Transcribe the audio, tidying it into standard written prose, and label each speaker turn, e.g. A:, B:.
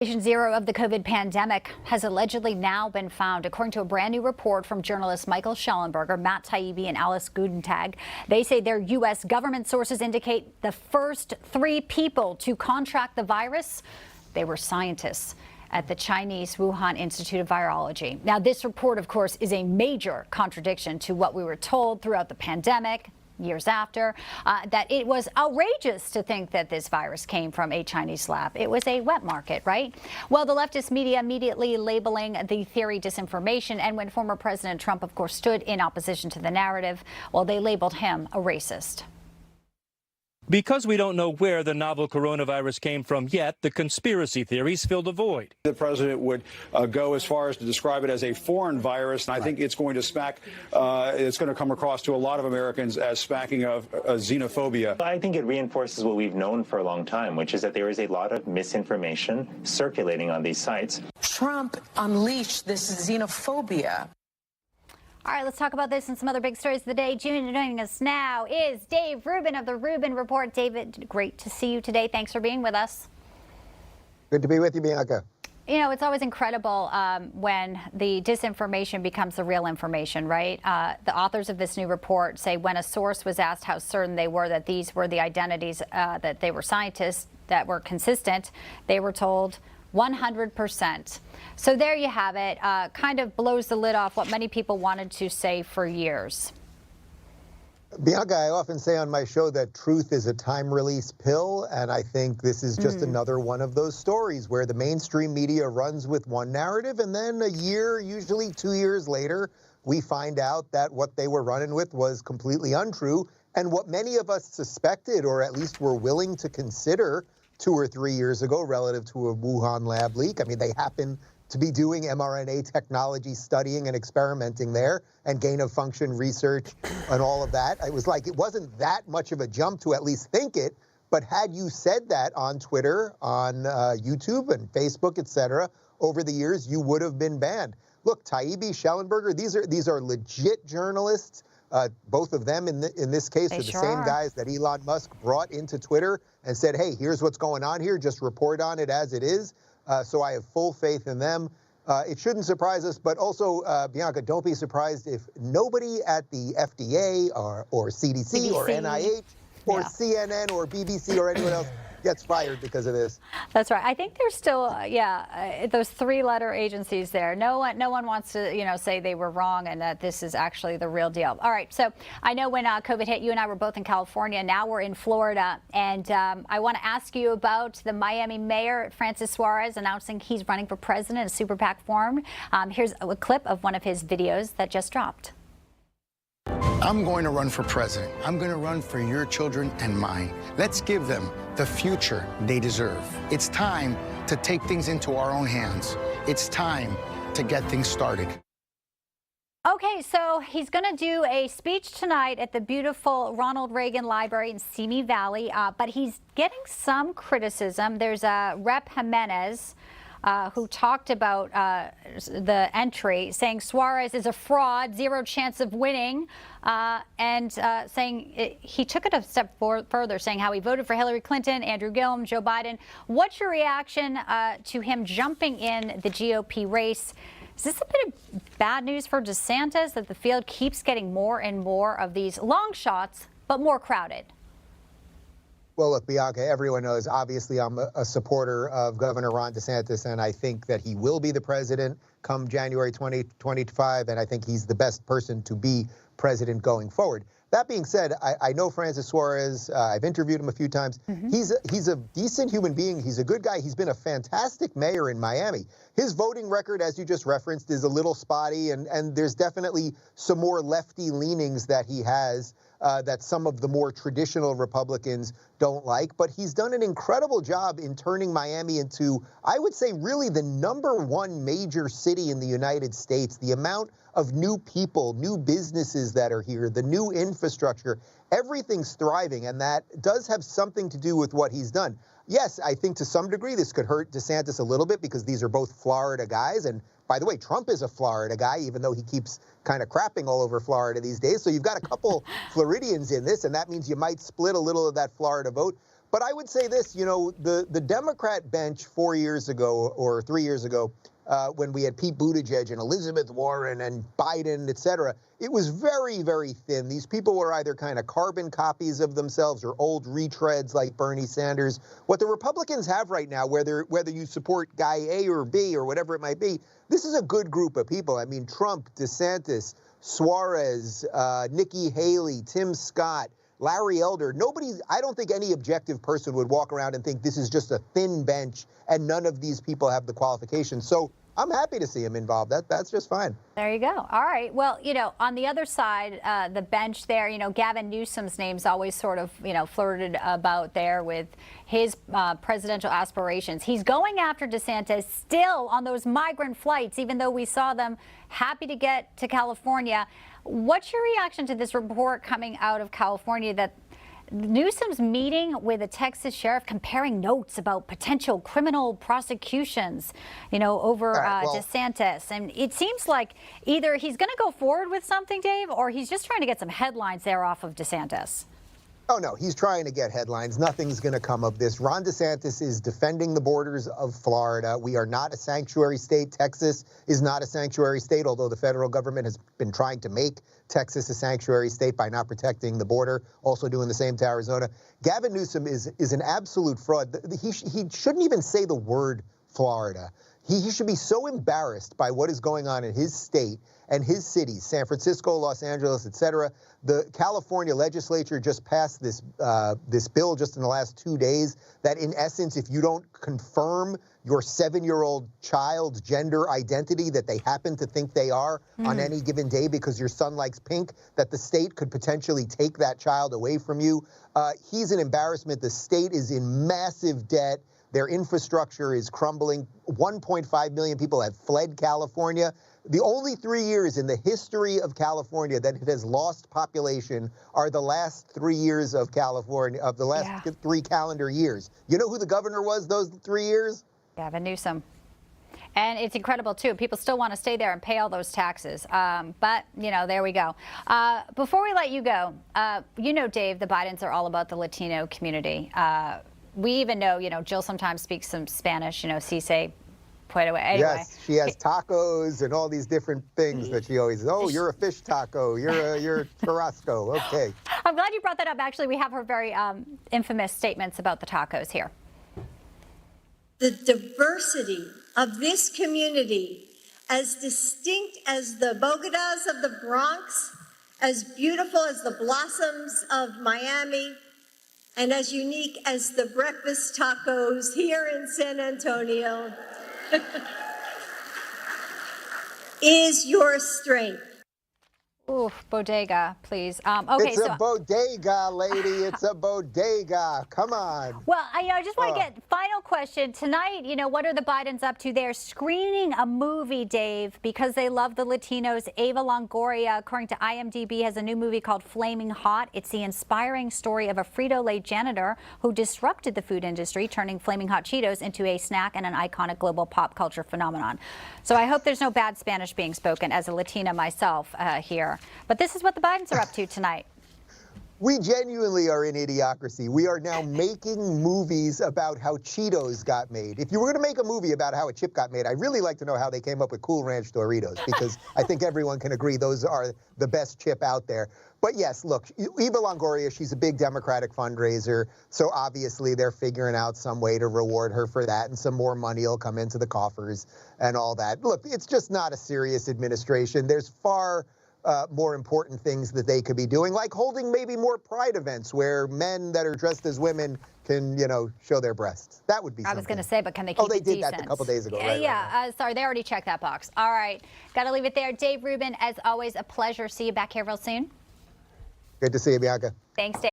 A: Patient zero of the COVID pandemic has allegedly now been found, according to a brand new report from journalists Michael Schellenberger, Matt Taibbi, and Alice Gudentag. They say their U.S. government sources indicate the first 3 people to contract the virus, they were scientists at the Chinese Wuhan Institute of Virology. Now, this report, of course, is a major contradiction to what we were told throughout the pandemic, years after, that it was outrageous to think that this virus came from a Chinese lab. It was a wet market, right? Well, the leftist media immediately labeling the theory disinformation, and when former President Trump, of course, stood in opposition to the narrative, well, they labeled him a racist.
B: Because we don't know where the novel coronavirus came from yet, the conspiracy theories fill the void.
C: The president would go as far as to describe it as a foreign virus, and I think it's going to it's going to come across to a lot of Americans as smacking of xenophobia.
D: I think it reinforces what we've known for a long time, which is that there is a lot of misinformation circulating on these sites.
E: Trump unleashed this xenophobia.
A: All right, let's talk about this and some other big stories of the day. Joining us now is Dave Rubin of the Rubin Report. David, great to see you today. Thanks for being with us.
F: Good to be with you, Bianca.
A: You know, it's always incredible when the disinformation becomes the real information, right? The authors of this new report say when a source was asked how certain they were that these were the identities, that they were scientists that were consistent, they were told 100%. So there you have it. Kind of blows the lid off what many people wanted to say for years.
F: Bianca, I often say on my show that truth is a time-release pill, and I think this is just another one of those stories where the mainstream media runs with one narrative, and then a year, usually 2 years later, we find out that what they were running with was completely untrue, and what many of us suspected, or at least were willing to consider 2 or 3 years ago relative to a Wuhan lab leak. I mean, they happen to be doing mRNA technology studying and experimenting there, and gain-of-function research and all of that. It was like, it wasn't that much of a jump to at least think it, but had you said that on Twitter, on YouTube and Facebook, etc., over the years, you would have been banned. Look, Taibbi, Schellenberger, these are legit journalists. Both of them, in this case, are the same guys that Elon Musk brought into Twitter and said, hey, here's what's going on here, just report on it as it is. So I have full faith in them. It shouldn't surprise us, but also, Bianca, don't be surprised if nobody at the FDA or CDC or NIH or CNN or BBC or anyone else gets fired because of this.
A: That's right. I think there's still, those 3-letter agencies there. No one wants to, say they were wrong and that this is actually the real deal. All right. So I know when COVID hit, you and I were both in California. Now we're in Florida. And I want to ask you about the Miami mayor, Francis Suarez, announcing he's running for president, a super PAC formed. Here's a clip of one of his videos that just dropped.
G: I'm going to run for president. I'm going to run for your children and mine. Let's give them the future they deserve. It's time to take things into our own hands. It's time to get things started.
A: Okay, so he's going to do a speech tonight at the beautiful Ronald Reagan Library in Simi Valley, but he's getting some criticism. There's Rep. Jimenez, who talked about the entry, saying Suarez is a fraud, 0 chance of winning, and saying he took it a step further, saying how he voted for Hillary Clinton, Andrew Gillum, Joe Biden. What's your reaction to him jumping in the GOP race? Is this a bit of bad news for DeSantis that the field keeps getting more and more of these long shots, but more crowded?
F: Well, look, Bianca, everyone knows, obviously, I'm a supporter of Governor Ron DeSantis, and I think that he will be the president come January 2025, and I think he's the best person to be president going forward. That being said, I know Francis Suarez. I've interviewed him a few times. He's a decent human being. He's a good guy. He's been a fantastic mayor in Miami. His voting record, as you just referenced, is a little spotty, and there's definitely some more lefty leanings that he has that some of the more traditional Republicans don't like. But he's done an incredible job in turning Miami into, I would say, really the #1 major city in the United States. The amount of new people, new businesses that are here, the new infrastructure, everything's thriving, and that does have something to do with what he's done. Yes, I think to some degree this could hurt DeSantis a little bit because these are both Florida guys, and by the way, Trump is a Florida guy, even though he keeps kind of crapping all over Florida these days. So you've got a couple Floridians in this, and that means you might split a little of that Florida vote. But I would say this, you know, the Democrat bench 4 years ago or 3 years ago, when we had Pete Buttigieg and Elizabeth Warren and Biden, et cetera, it was very, very thin. These people were either kind of carbon copies of themselves or old retreads like Bernie Sanders. What the Republicans have right now, whether you support guy A or B or whatever it might be, this is a good group of people. I mean, Trump, DeSantis, Suarez, Nikki Haley, Tim Scott, Larry Elder. I don't think any objective person would walk around and think this is just a thin bench and none of these people have the qualifications. So I'm happy to see him involved. That's just fine.
A: There you go. All right. Well, you know, on the other side, the bench there, you know, Gavin Newsom's name's always sort of, you know, flirted about there with his presidential aspirations. He's going after DeSantis still on those migrant flights, even though we saw them happy to get to California. What's your reaction to this report coming out of California that Newsom's meeting with a Texas sheriff comparing notes about potential criminal prosecutions, you know, over DeSantis? And it seems like either he's going to go forward with something, Dave, or he's just trying to get some headlines there off of DeSantis.
F: Oh, no, he's trying to get headlines. Nothing's going to come of this. Ron DeSantis is defending the borders of Florida. We are not a sanctuary state. Texas is not a sanctuary state, although the federal government has been trying to make Texas a sanctuary state by not protecting the border, also doing the same to Arizona. Gavin Newsom is an absolute fraud. He shouldn't even say the word Florida. He should be so embarrassed by what is going on in his state and his cities, San Francisco, Los Angeles, et cetera. The California legislature just passed this bill just in the last 2 days that, in essence, if you don't confirm your 7-year-old child's gender identity that they happen to think they are on any given day because your son likes pink, that the state could potentially take that child away from you. He's an embarrassment. The state is in massive debt. Their infrastructure is crumbling. 1.5 million people have fled California. The only 3 years in the history of California that it has lost population are the last 3 years of California, of the last 3 calendar years. You know who the governor was those 3 years? Gavin
A: Newsom. And it's incredible, too. People still want to stay there and pay all those taxes. But, you know, there we go. Before we let you go, you know, Dave, the Bidens are all about the Latino community. We even know, you know, Jill sometimes speaks some Spanish, you know, si se puede. Anyway.
F: Yes, she has tacos and all these different things that she always, oh, you're a fish taco, you're churrasco, okay.
A: I'm glad you brought that up. Actually, we have her very infamous statements about the tacos here.
H: The diversity of this community, as distinct as the Bogotas of the Bronx, as beautiful as the blossoms of Miami, and as unique as the breakfast tacos here in San Antonio, is your strength.
A: Ooh, bodega, please. Okay,
F: it's a bodega, lady. It's a bodega. Come on.
A: Well, I just want to get final question tonight. You know, what are the Bidens up to? They're screening a movie, Dave, because they love the Latinos. Ava Longoria, according to IMDb, has a new movie called Flaming Hot. It's the inspiring story of a Frito-Lay janitor who disrupted the food industry, turning Flaming Hot Cheetos into a snack and an iconic global pop culture phenomenon. So I hope there's no bad Spanish being spoken as a Latina myself here. But this is what the Bidens are up to tonight.
F: We genuinely are in idiocracy. We are now making movies about how Cheetos got made. If you were going to make a movie about how a chip got made, I'd really like to know how they came up with Cool Ranch Doritos, because I think everyone can agree those are the best chip out there. But yes, look, Eva Longoria, she's a big Democratic fundraiser, so obviously they're figuring out some way to reward her for that, and some more money will come into the coffers and all that. Look, it's just not a serious administration. There's far more important things that they could be doing, like holding maybe more pride events where men that are dressed as women can, you know, show their breasts. That would be something.
A: I was going to say, but can they keep it decent?
F: Oh, they did that a couple days ago. Right.
A: Sorry, they already checked that box. All right. Got to leave it there. Dave Rubin, as always, a pleasure. See you back here real soon.
F: Good to see you, Bianca.
A: Thanks, Dave.